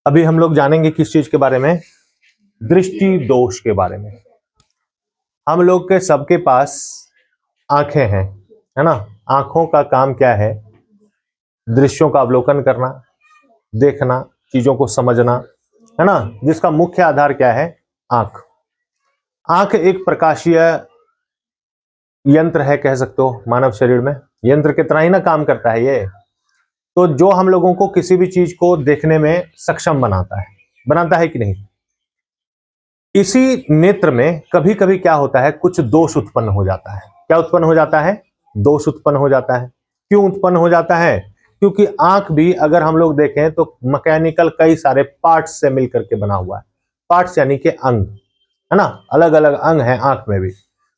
अभी हम लोग जानेंगे किस चीज के बारे में, दृष्टि दोष के बारे में। हम लोग के सबके पास आंखें हैं, है ना। आंखों का काम क्या है? दृश्यों का अवलोकन करना, देखना, चीजों को समझना, है ना। जिसका मुख्य आधार क्या है? आंख। आंख एक प्रकाशीय यंत्र है, कह सकते हो। मानव शरीर में यंत्र की तरह ही ना काम करता है ये। तो जो हम लोगों को किसी भी चीज को देखने में सक्षम बनाता है कि नहीं। इसी नेत्र में कभी कभी क्या होता है, कुछ दोष उत्पन्न हो जाता है। क्या उत्पन्न हो जाता है? दोष उत्पन्न हो जाता है। क्यों उत्पन्न हो जाता है? क्योंकि आंख भी अगर हम लोग देखें तो मैकेनिकल कई सारे पार्ट्स से मिलकर के बना हुआ है। पार्ट्स यानी कि अंग, है ना। अलग अलग अंग है आंख में भी,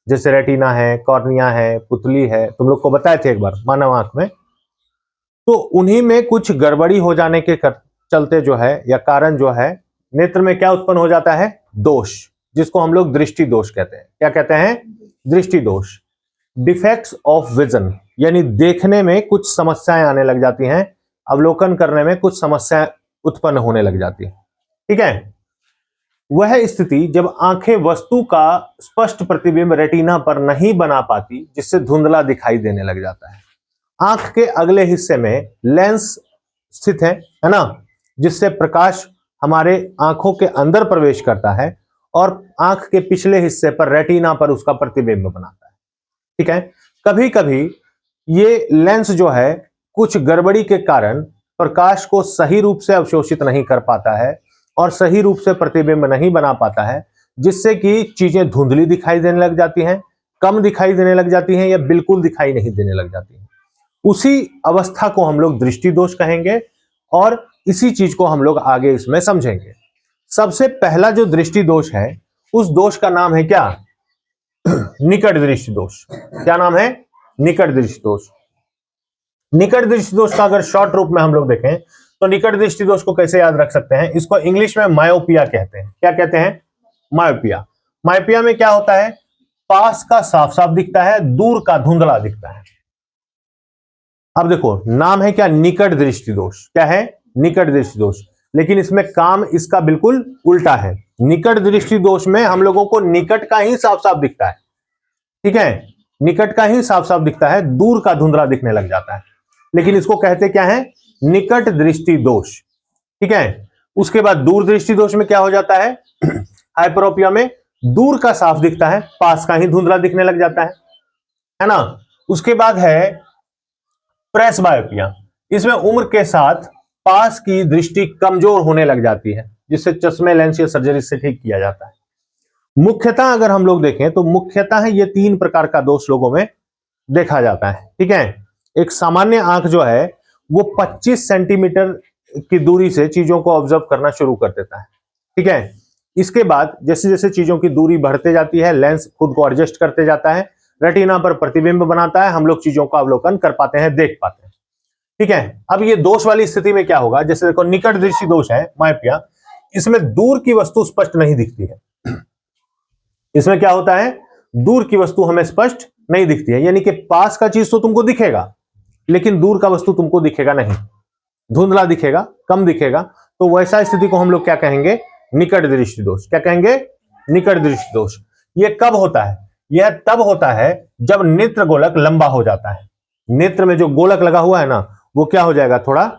जैसे रेटिना है, कॉर्निया है, पुतली है। तुम लोग को बताए थे एक बार मानव आंख में। तो उन्हीं में कुछ गड़बड़ी हो जाने के चलते जो है, या कारण जो है, नेत्र में क्या उत्पन्न हो जाता है? दोष, जिसको हम लोग दृष्टि दोष कहते हैं। क्या कहते हैं? दृष्टि दोष। डिफेक्ट्स ऑफ विजन, यानी देखने में कुछ समस्याएं आने लग जाती हैं, अवलोकन करने में कुछ समस्याएं उत्पन्न होने लग जाती हैं। ठीक है। वह स्थिति जब आंखें वस्तु का स्पष्ट प्रतिबिंब रेटिना पर नहीं बना पाती, जिससे धुंधला दिखाई देने लग जाता है। आंख के अगले हिस्से में लेंस स्थित है ना, जिससे प्रकाश हमारे आंखों के अंदर प्रवेश करता है और आंख के पिछले हिस्से पर रेटिना पर उसका प्रतिबिंब बनाता है। ठीक है। कभी कभी ये लेंस जो है कुछ गड़बड़ी के कारण प्रकाश को सही रूप से अवशोषित नहीं कर पाता है और सही रूप से प्रतिबिंब नहीं बना पाता है, जिससे कि चीजें धुंधली दिखाई देने लग जाती हैं, कम दिखाई देने लग जाती हैं, या बिल्कुल दिखाई नहीं देने लग जाती हैं। उसी अवस्था को हम लोग दृष्टि दोष कहेंगे और इसी चीज को हम लोग आगे इसमें समझेंगे। सबसे पहला जो दृष्टि दोष है, उस दोष का नाम है क्या? निकट दृष्टि दोष। क्या नाम है? निकट दृष्टि दोष। निकट दृष्टि दोष का अगर शॉर्ट रूप में हम लोग देखें तो निकट दृष्टि दोष को कैसे याद रख सकते हैं? इसको इंग्लिश में मायोपिया कहते हैं। क्या कहते हैं? मायोपिया। मायोपिया में क्या होता है? पास का साफ साफ दिखता है, दूर का धुंधला दिखता है। अब देखो, नाम है क्या? निकट दृष्टि दोष। क्या है? निकट दृष्टि दोष। लेकिन इसमें काम इसका बिल्कुल उल्टा है। निकट दृष्टि दोष में हम लोगों को निकट का ही साफ साफ दिखता है। ठीक है, निकट का ही साफ साफ दिखता है, दूर का धुंधला दिखने लग जाता है। लेकिन इसको कहते क्या है? निकट दृष्टि दोष। ठीक है। उसके बाद दूर दृष्टि दोष में क्या हो जाता है? हाइपरोपिया में दूर का साफ दिखता है, पास का ही धुंधला दिखने लग जाता है ना। उसके बाद है प्रेसबायोपिया। इसमें उम्र के साथ पास की दृष्टि कमजोर होने लग जाती है, जिससे चश्मे, लेंस या सर्जरी से ठीक किया जाता है। मुख्यतः अगर हम लोग देखें तो मुख्यतः ये 3 प्रकार का दोष लोगों में देखा जाता है। ठीक है। एक सामान्य आंख जो है वो 25 सेंटीमीटर की दूरी से चीजों को ऑब्जर्व करना शुरू कर देता है। ठीक है। इसके बाद जैसे जैसे चीजों की दूरी बढ़ते जाती है, लेंस खुद को एडजस्ट करते जाता है, रेटिना पर प्रतिबिंब बनाता है, हम लोग चीजों का अवलोकन कर पाते हैं, देख पाते हैं। ठीक है। अब ये दोष वाली स्थिति में क्या होगा? जैसे देखो, निकट दृष्टि दोष है मायोपिया, इसमें दूर की वस्तु स्पष्ट नहीं दिखती है। इसमें क्या होता है? दूर की वस्तु हमें स्पष्ट नहीं दिखती है, यानी कि पास का चीज तो तुमको दिखेगा लेकिन दूर का वस्तु तुमको दिखेगा नहीं, धुंधला दिखेगा, कम दिखेगा। तो वैसा स्थिति को हम लोग क्या कहेंगे? निकट दृष्टि दोष। क्या कहेंगे? निकट दृष्टि दोष। यह कब होता है? यह तब होता है जब नेत्र गोलक लंबा हो जाता है। नेत्र में जो गोलक लगा हुआ है ना, वो क्या हो जाएगा? थोड़ा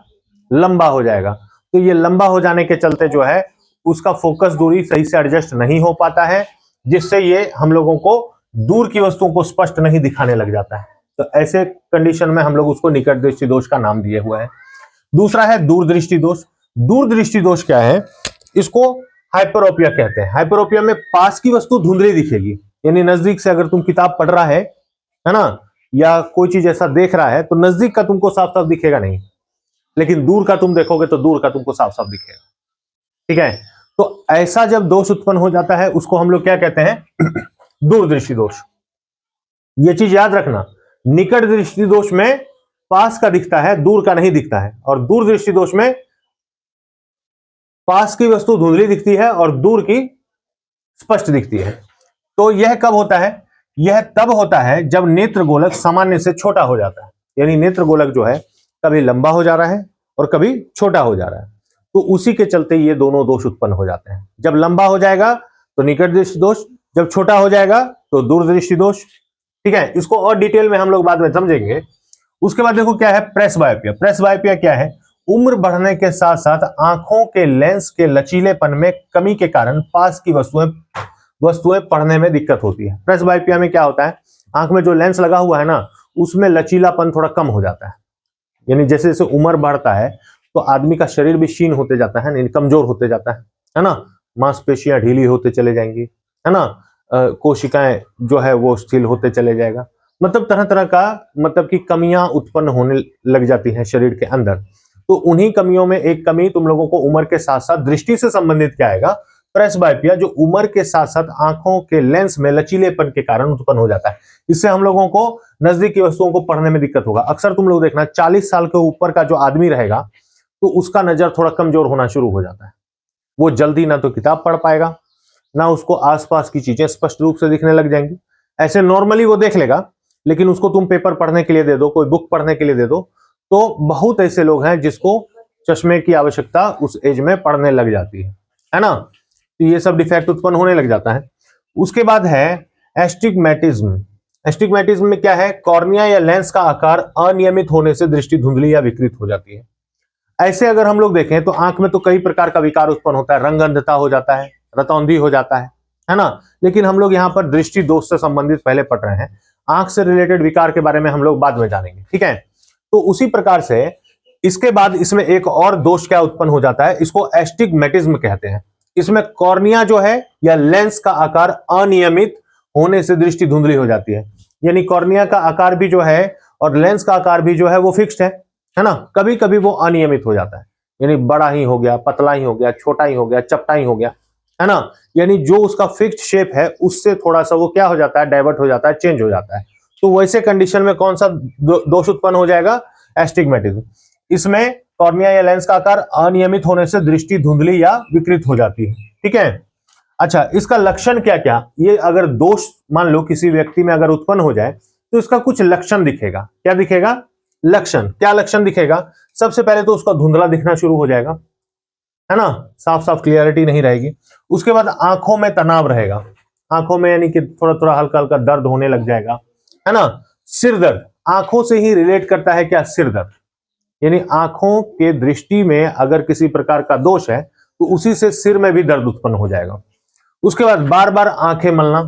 लंबा हो जाएगा। तो ये लंबा हो जाने के चलते जो है उसका फोकस दूरी सही से एडजस्ट नहीं हो पाता है, जिससे ये हम लोगों को दूर की वस्तुओं को स्पष्ट नहीं दिखाने लग जाता है। तो ऐसे कंडीशन में हम लोग उसको निकट दृष्टि दोष का नाम दिए हुए हैं। दूसरा है दूरदृष्टि दोष। दूरदृष्टि दोष क्या है? इसको हाइपरोपिया कहते हैं। हाइपरोपिया में पास की वस्तु धुंधली दिखेगी, यानी नजदीक से अगर तुम किताब पढ़ रहा है ना, या कोई चीज ऐसा देख रहा है तो नजदीक का तुमको साफ साफ दिखेगा नहीं, लेकिन दूर का तुम देखोगे तो दूर का तुमको साफ साफ दिखेगा। ठीक है। तो ऐसा जब दोष उत्पन्न हो जाता है उसको हम लोग क्या कहते हैं? दूरदृष्टि दोष। ये चीज याद रखना, निकट दृष्टि दोष में पास का दिखता है, दूर का नहीं दिखता है, और दूरदृष्टि दोष में पास की वस्तु धुंधली दिखती है और दूर की स्पष्ट दिखती है। तो यह कब होता है? यह तब होता है जब नेत्र गोलक सामान्य से छोटा हो जाता है, यानी नेत्र गोलक जो है कभी लंबा हो जा रहा है और कभी छोटा हो जा रहा है। तो उसी के चलते ये दोनों दोष उत्पन्न हो जाते हैं। जब लंबा हो जाएगा तो निकट दृष्टि दोष, जब छोटा हो जाएगा तो दूरदृष्टि दोष। ठीक है, इसको और डिटेल में हम लोग बाद में समझेंगे। उसके बाद देखो क्या है प्रेसबायोपिया। प्रेसबायोपिया क्या है? उम्र बढ़ने के साथ साथ आंखों के लेंस के लचीलेपन में कमी के कारण पास की वस्तुएं पढ़ने में दिक्कत होती है। प्रेसबायोपिया में क्या होता है, आंख में जो लेंस लगा हुआ है ना, उसमें लचीलापन थोड़ा कम हो जाता है। यानी जैसे जैसे उम्र बढ़ता है तो आदमी का शरीर भी क्षीण होते जाता है, यानी कमजोर होते जाता है ना। मांसपेशियां ढीली होते चले जाएंगी, है ना। कोशिकाएं जो है वो शिथिल होते चले जाएगा। मतलब तरह तरह का मतलब की कमियां उत्पन्न होने लग जाती हैं शरीर के अंदर। तो उन्हीं कमियों में एक कमी तुम लोगों को उम्र के साथ साथ दृष्टि से संबंधित क्या आएगा, प्रेसबायोपिया, जो उम्र के साथ साथ आंखों के लेंस में लचीलेपन के कारण उत्पन्न हो जाता है। इससे हम लोगों को नजदीक की वस्तुओं को पढ़ने में दिक्कत होगा। अक्सर तुम लोग देखना 40 साल के ऊपर का जो आदमी रहेगा तो उसका नजर थोड़ा कमजोर होना शुरू हो जाता है। वो जल्दी ना तो किताब पढ़ पाएगा, ना उसको आसपास की चीजें स्पष्ट रूप से दिखने लग जाएंगी। ऐसे नॉर्मली वो देख लेगा, लेकिन उसको तुम पेपर पढ़ने के लिए दे दो, कोई बुक पढ़ने के लिए दे दो, तो बहुत ऐसे लोग हैं जिसको चश्मे की आवश्यकता उस एज में पड़ने लग जाती है ना। तो ये सब डिफेक्ट उत्पन्न होने लग जाता है। उसके बाद है एस्टिग्मेटिज्म। एस्टिग्मेटिज्म में क्या है, कॉर्निया या लेंस का आकार अनियमित होने से दृष्टि धुंधली या विकृत हो जाती है। ऐसे अगर हम लोग देखें तो आंख में तो कई प्रकार का विकार उत्पन्न होता है, रंग अंधता हो जाता है, रतौंधी हो जाता है ना। लेकिन हम लोग यहाँ पर दृष्टि दोष से संबंधित पहले पढ़ रहे हैं, आंख से रिलेटेड विकार के बारे में हम लोग बाद में जानेंगे। ठीक है, तो उसी प्रकार से इसके बाद इसमें एक और दोष क्या उत्पन्न हो जाता है, इसको एस्टिग्मेटिज्म कहते हैं। इसमें कॉर्निया जो है या लेंस का आकार अनियमित होने से दृष्टि धुंधली हो जाती है। यानी कॉर्निया का आकार भी जो है और लेंस का आकार भी जो है वो फिक्स्ड है ना। कभी कभी वो अनियमित हो जाता है, यानी बड़ा ही हो गया, पतला ही हो गया, छोटा ही हो गया, चपटा ही हो गया, है ना। यानी जो उसका फिक्स्ड शेप है उससे थोड़ा सा वो क्या हो जाता है, डाइवर्ट हो जाता है, चेंज हो जाता है। तो वैसे कंडीशन में कौन सा दोष उत्पन्न हो जाएगा, एस्टिग्मेटिज्म। इसमें कॉर्निया या लेंस का आकार अनियमित होने से दृष्टि धुंधली या विकृत हो जाती है। ठीक है, अच्छा इसका लक्षण क्या क्या, ये अगर दोष मान लो किसी व्यक्ति में अगर उत्पन्न हो जाए तो इसका कुछ लक्षण दिखेगा। क्या दिखेगा, लक्षण, क्या लक्षण दिखेगा? सबसे पहले तो उसका धुंधला दिखना शुरू हो जाएगा, है ना, साफ साफ क्लियरिटी नहीं रहेगी। उसके बाद आंखों में तनाव रहेगा, आंखों में यानी कि थोड़ा थोड़ा हल्का हल्का दर्द होने लग जाएगा, है ना। सिर दर्द, आंखों से ही रिलेट करता है क्या, सिर दर्द। यानी आंखों के दृष्टि में अगर किसी प्रकार का दोष है तो उसी से सिर में भी दर्द उत्पन्न हो जाएगा। उसके बाद बार बार आंखें मलना,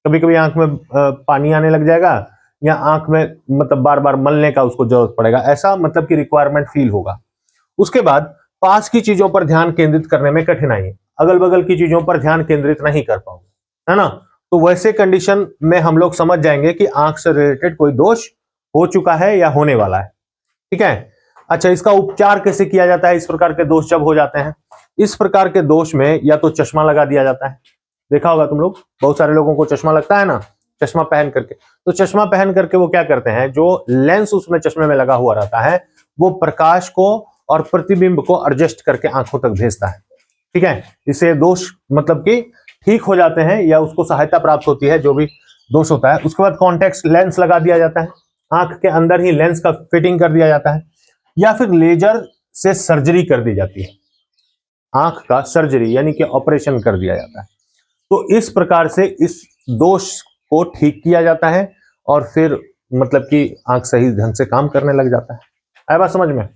कभी कभी आंख में पानी आने लग जाएगा या आंख में मतलब बार बार मलने का उसको जरूरत पड़ेगा, ऐसा मतलब कि रिक्वायरमेंट फील होगा। उसके बाद पास की चीजों पर ध्यान केंद्रित करने में कठिनाई, अगल बगल की चीजों पर ध्यान केंद्रित नहीं कर पाओगे, है ना। तो वैसे कंडीशन में हम लोग समझ जाएंगे कि आंख से रिलेटेड कोई दोष हो चुका है या होने वाला है। ठीक है, अच्छा इसका उपचार कैसे किया जाता है इस प्रकार के दोष जब हो जाते हैं? इस प्रकार के दोष में या तो चश्मा लगा दिया जाता है, देखा होगा तुम लोग, बहुत सारे लोगों को चश्मा लगता है ना, चश्मा पहन करके। तो चश्मा पहन करके वो क्या करते हैं, जो लेंस उसमें चश्मे में लगा हुआ रहता है वो प्रकाश को और प्रतिबिंब को एडजस्ट करके आंखों तक भेजता है। ठीक है, इससे दोष मतलब कि ठीक हो जाते हैं या उसको सहायता प्राप्त होती है जो भी दोष होता है। उसके बाद कॉन्टेक्ट लेंस लगा दिया जाता है, आंख के अंदर ही लेंस का फिटिंग कर दिया जाता है, या फिर लेजर से सर्जरी कर दी जाती है, आंख का सर्जरी यानी कि ऑपरेशन कर दिया जाता है। तो इस प्रकार से इस दोष को ठीक किया जाता है और फिर मतलब कि आंख सही ढंग से काम करने लग जाता है। आया बात समझ में?